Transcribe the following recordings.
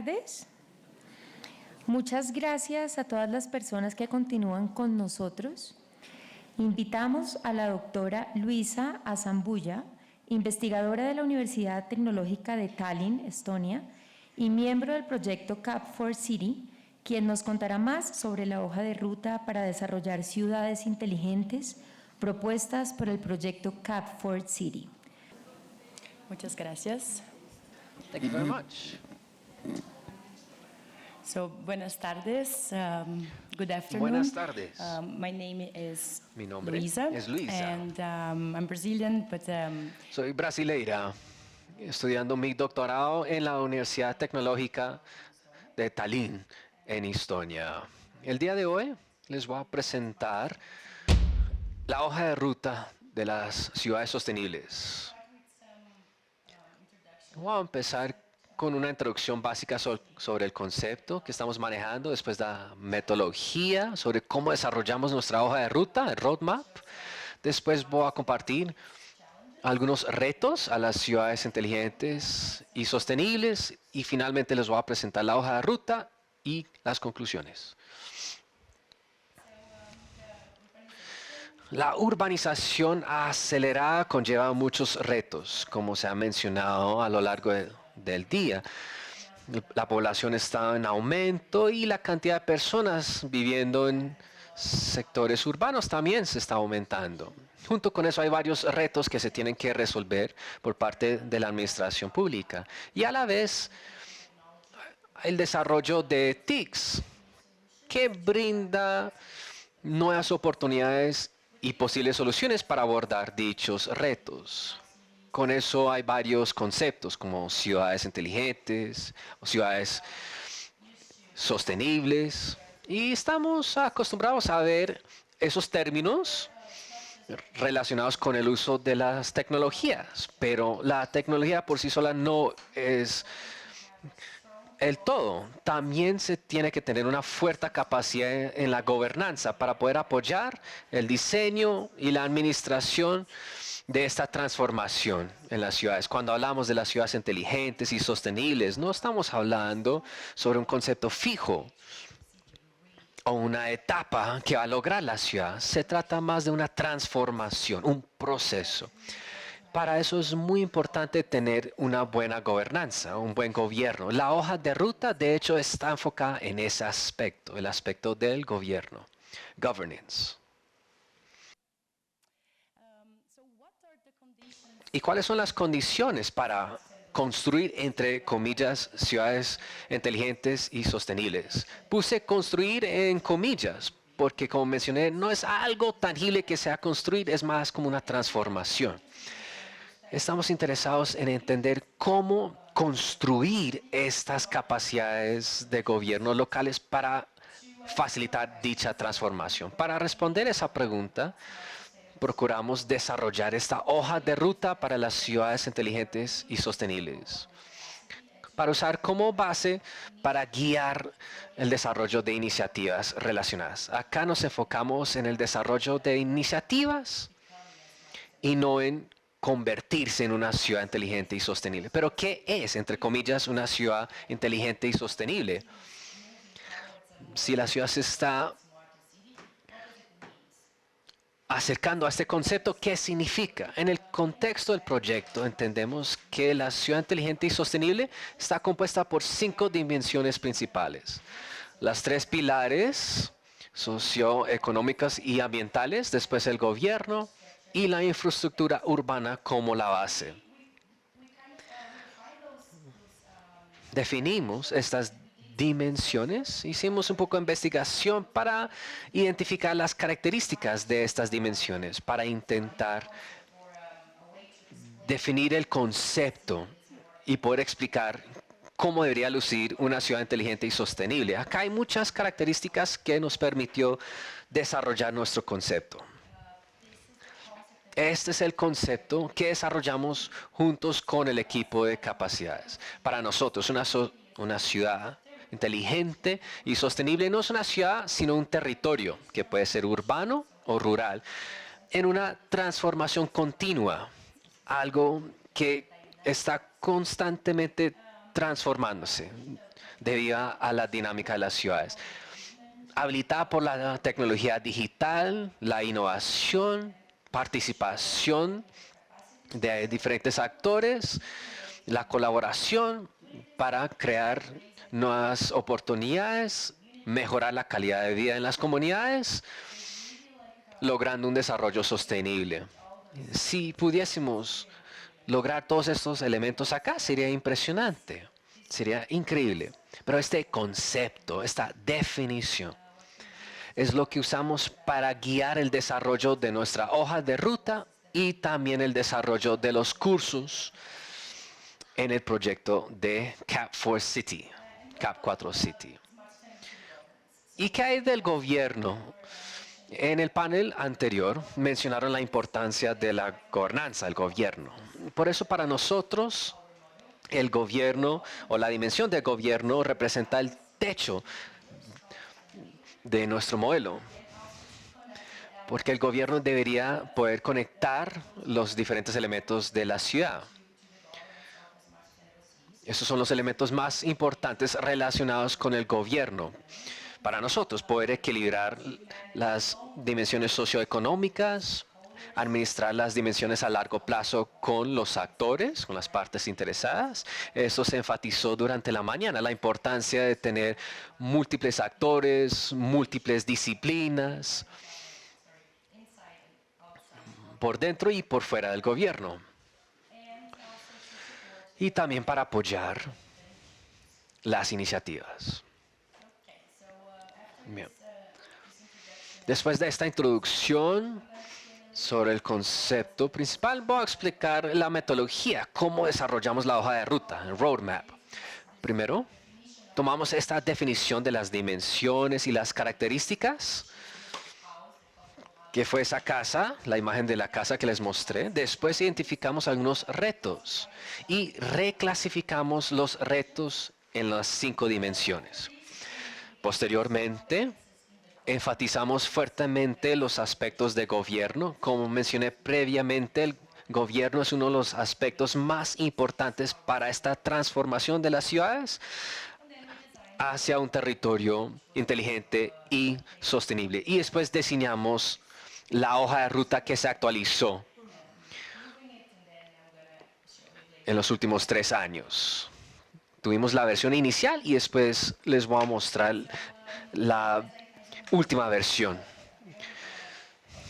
tardes. Muchas gracias a todas las personas que continúan con nosotros. Invitamos a la doctora Luisa Azambulla, investigadora de la Universidad Tecnológica de Tallinn, Estonia, y miembro del proyecto Cap4City, quien nos contará más sobre la hoja de ruta para desarrollar ciudades inteligentes propuestas por el proyecto Cap4City. Muchas gracias. Thank you very much. So, buenas tardes. Good afternoon. Buenas tardes. My name is Mi nombre Luisa, es Luisa. and I'm Brazilian, but Soy brasileira, estudiando mi doctorado en la Universidad Tecnológica de Tallinn, en Estonia. El día de hoy les voy a presentar la hoja de ruta de las ciudades sostenibles. Voy a empezar con una introducción básica sobre el concepto que estamos manejando, después la metodología sobre cómo desarrollamos nuestra hoja de ruta, el roadmap. Después voy a compartir algunos retos a las ciudades inteligentes y sostenibles y finalmente les voy a presentar la hoja de ruta y las conclusiones. La urbanización acelerada conlleva muchos retos, como se ha mencionado a lo largo del día. La población está en aumento y la cantidad de personas viviendo en sectores urbanos también se está aumentando. Junto con eso hay varios retos que se tienen que resolver por parte de la administración pública. Y a la vez el desarrollo de TICs, que brinda nuevas oportunidades y posibles soluciones para abordar dichos retos. Con eso hay varios conceptos como ciudades inteligentes o ciudades sostenibles. Y estamos acostumbrados a ver esos términos relacionados con el uso de las tecnologías. Pero la tecnología por sí sola no es el todo. También se tiene que tener una fuerte capacidad en la gobernanza para poder apoyar el diseño y la administración de esta transformación en las ciudades. Cuando hablamos de las ciudades inteligentes y sostenibles, no estamos hablando sobre un concepto fijo o una etapa que va a lograr la ciudad. Se trata más de una transformación, un proceso. Para eso es muy importante tener una buena gobernanza, un buen gobierno. La hoja de ruta, de hecho, está enfocada en ese aspecto, el aspecto del gobierno, governance. ¿Y cuáles son las condiciones para construir, entre comillas, ciudades inteligentes y sostenibles? Puse construir en comillas, porque como mencioné, no es algo tangible que sea construir, es más como una transformación. Estamos interesados en entender cómo construir estas capacidades de gobierno locales para facilitar dicha transformación. Para responder esa pregunta, procuramos desarrollar esta hoja de ruta para las ciudades inteligentes y sostenibles, para usar como base para guiar el desarrollo de iniciativas relacionadas. Acá nos enfocamos en el desarrollo de iniciativas y no en convertirse en una ciudad inteligente y sostenible. Pero ¿qué es, entre comillas, una ciudad inteligente y sostenible? Si la ciudad se está acercando a este concepto, ¿qué significa? En el contexto del proyecto entendemos que la ciudad inteligente y sostenible está compuesta por 5 dimensiones principales. Las 3 pilares socioeconómicas y ambientales, después el gobierno y la infraestructura urbana como la base. Definimos estas dimensiones, hicimos un poco de investigación para identificar las características de estas dimensiones, para intentar definir el concepto y poder explicar cómo debería lucir una ciudad inteligente y sostenible. Acá hay muchas características que nos permitió desarrollar nuestro concepto. Este es el concepto que desarrollamos juntos con el equipo de capacidades. Para nosotros, una ciudad inteligente y sostenible no es una ciudad, sino un territorio que puede ser urbano o rural, en una transformación continua, algo que está constantemente transformándose. debido a la dinámica de las ciudades. Habilitada por la tecnología digital, la innovación, participación de diferentes actores, la colaboración para crear nuevas oportunidades, mejorar la calidad de vida en las comunidades, logrando un desarrollo sostenible. Si pudiésemos lograr todos estos elementos acá, sería impresionante, sería increíble. Pero este concepto, esta definición, es lo que usamos para guiar el desarrollo de nuestra hoja de ruta y también el desarrollo de los cursos en el proyecto de CAP4 City, CAP4 City. ¿Y qué hay del gobierno? En el panel anterior mencionaron la importancia de la gobernanza del gobierno. Por eso para nosotros el gobierno o la dimensión del gobierno representa el techo de nuestro modelo. Porque el gobierno debería poder conectar los diferentes elementos de la ciudad. Esos son los elementos más importantes relacionados con el gobierno. Para nosotros, poder equilibrar las dimensiones socioeconómicas, administrar las dimensiones a largo plazo con los actores, con las partes interesadas. Eso se enfatizó durante la mañana, la importancia de tener múltiples actores, múltiples disciplinas, por dentro y por fuera del gobierno. Y también para apoyar las iniciativas. Bien. Después de esta introducción sobre el concepto principal, voy a explicar la metodología, cómo desarrollamos la hoja de ruta, el roadmap. Primero, tomamos esta definición de las dimensiones y las características, que fue esa casa, la imagen de la casa que les mostré. Después identificamos algunos retos y reclasificamos los retos en las 5 dimensiones. Posteriormente, enfatizamos fuertemente los aspectos de gobierno. Como mencioné previamente, el gobierno es uno de los aspectos más importantes para esta transformación de las ciudades hacia un territorio inteligente y sostenible. Y después diseñamos la hoja de ruta que se actualizó en los últimos 3 años. Tuvimos la versión inicial y después les voy a mostrar la última versión.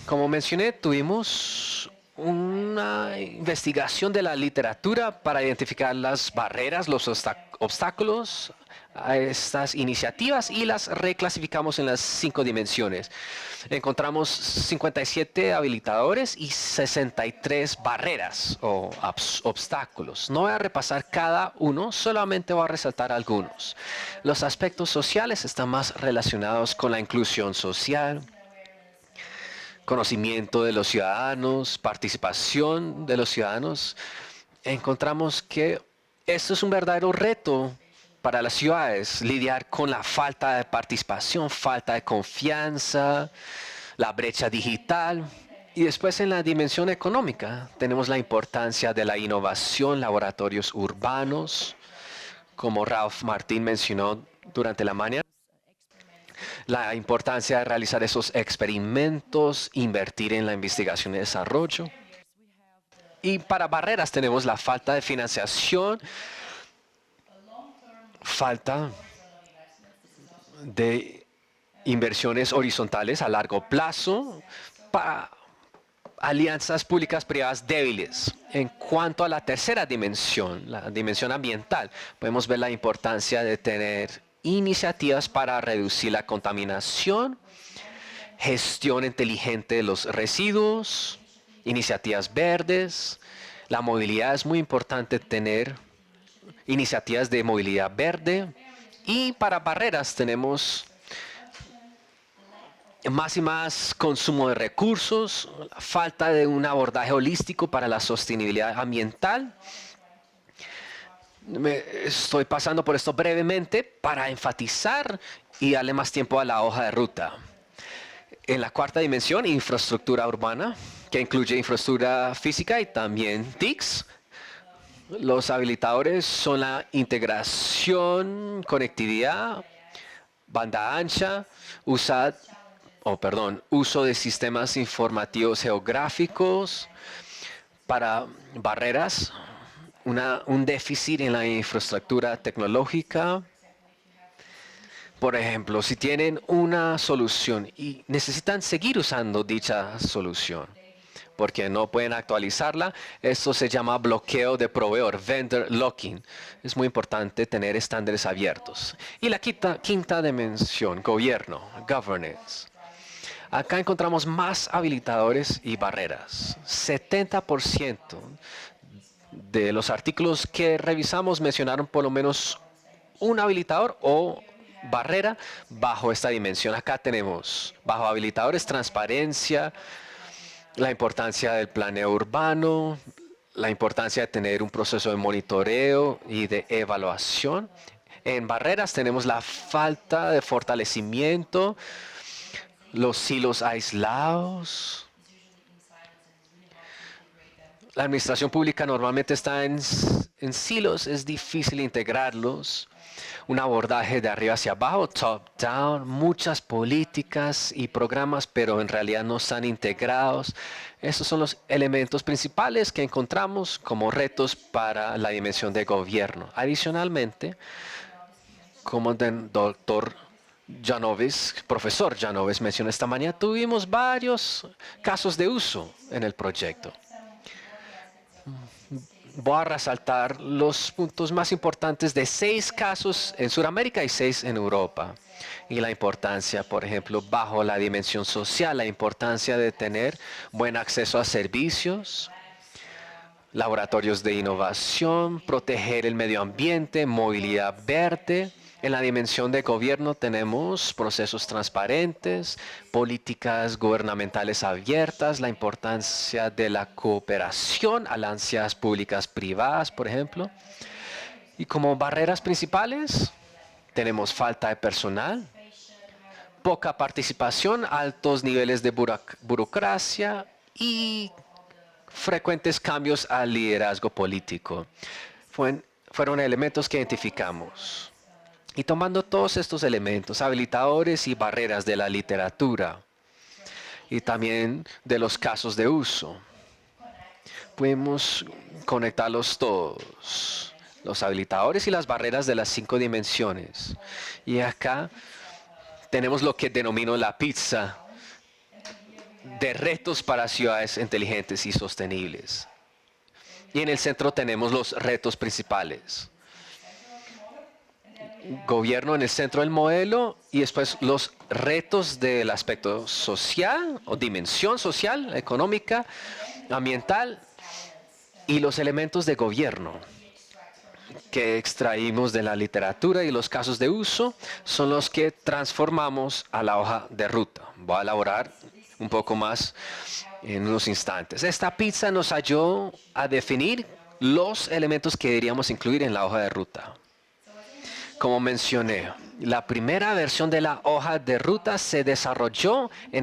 Como mencioné, tuvimos una investigación de la literatura para identificar las barreras, los obstáculos a estas iniciativas y las reclasificamos en las 5 dimensiones. Encontramos 57 habilitadores y 63 barreras o obstáculos. No voy a repasar cada uno, solamente voy a resaltar algunos. Los aspectos sociales están más relacionados con la inclusión social, conocimiento de los ciudadanos, participación de los ciudadanos. Encontramos que esto es un verdadero reto para las ciudades, lidiar con la falta de participación, falta de confianza, la brecha digital. Y después en la dimensión económica tenemos la importancia de la innovación, laboratorios urbanos, como Ralph Martín mencionó durante la mañana. La importancia de realizar esos experimentos, invertir en la investigación y desarrollo. Y para barreras tenemos la falta de financiación, falta de inversiones horizontales a largo plazo, para alianzas públicas privadas débiles. En cuanto a la tercera dimensión, la dimensión ambiental, podemos ver la importancia de tener iniciativas para reducir la contaminación, gestión inteligente de los residuos, iniciativas verdes. La movilidad es muy importante tener iniciativas de movilidad verde. Y para barreras tenemos más y más consumo de recursos, falta de un abordaje holístico para la sostenibilidad ambiental. Estoy pasando por esto brevemente para enfatizar y darle más tiempo a la hoja de ruta. En la cuarta dimensión, infraestructura urbana, que incluye infraestructura física y también TICs. Los habilitadores son la integración, conectividad, banda ancha, uso de sistemas informativos geográficos para barreras, un déficit en la infraestructura tecnológica. Por ejemplo, si tienen una solución y necesitan seguir usando dicha solución porque no pueden actualizarla, esto se llama bloqueo de proveedor, vendor locking. Es muy importante tener estándares abiertos. Y la quinta dimensión, gobierno, governance. Acá encontramos más habilitadores y barreras. 70% de los artículos que revisamos mencionaron por lo menos un habilitador o barrera bajo esta dimensión. Acá tenemos bajo habilitadores transparencia, la importancia del planeo urbano, la importancia de tener un proceso de monitoreo y de evaluación. En barreras tenemos la falta de fortalecimiento, los silos aislados. La administración pública normalmente está en silos, es difícil integrarlos. Un abordaje de arriba hacia abajo, top-down, muchas políticas y programas, pero en realidad no están integrados. Estos son los elementos principales que encontramos como retos para la dimensión de gobierno. Adicionalmente, como el profesor Janoves mencionó esta mañana, tuvimos varios casos de uso en el proyecto. Voy a resaltar los puntos más importantes de 6 casos en Sudamérica y 6 en Europa. Y la importancia, por ejemplo, bajo la dimensión social, la importancia de tener buen acceso a servicios, laboratorios de innovación, proteger el medio ambiente, movilidad verde. En la dimensión de gobierno tenemos procesos transparentes, políticas gubernamentales abiertas, la importancia de la cooperación, alianzas públicas privadas, por ejemplo. Y como barreras principales tenemos falta de personal, poca participación, altos niveles de burocracia y frecuentes cambios al liderazgo político. Fueron elementos que identificamos. Y tomando todos estos elementos, habilitadores y barreras de la literatura y también de los casos de uso, podemos conectarlos todos, los habilitadores y las barreras de las 5 dimensiones. Y acá tenemos lo que denomino la pizza de retos para ciudades inteligentes y sostenibles. Y en el centro tenemos los retos principales. Gobierno en el centro del modelo y después los retos del aspecto social o dimensión social, económica, ambiental y los elementos de gobierno que extraímos de la literatura y los casos de uso son los que transformamos a la hoja de ruta. Voy a elaborar un poco más en unos instantes. Esta pizza nos ayudó a definir los elementos que deberíamos incluir en la hoja de ruta. Como mencioné, la primera versión de la hoja de ruta se desarrolló en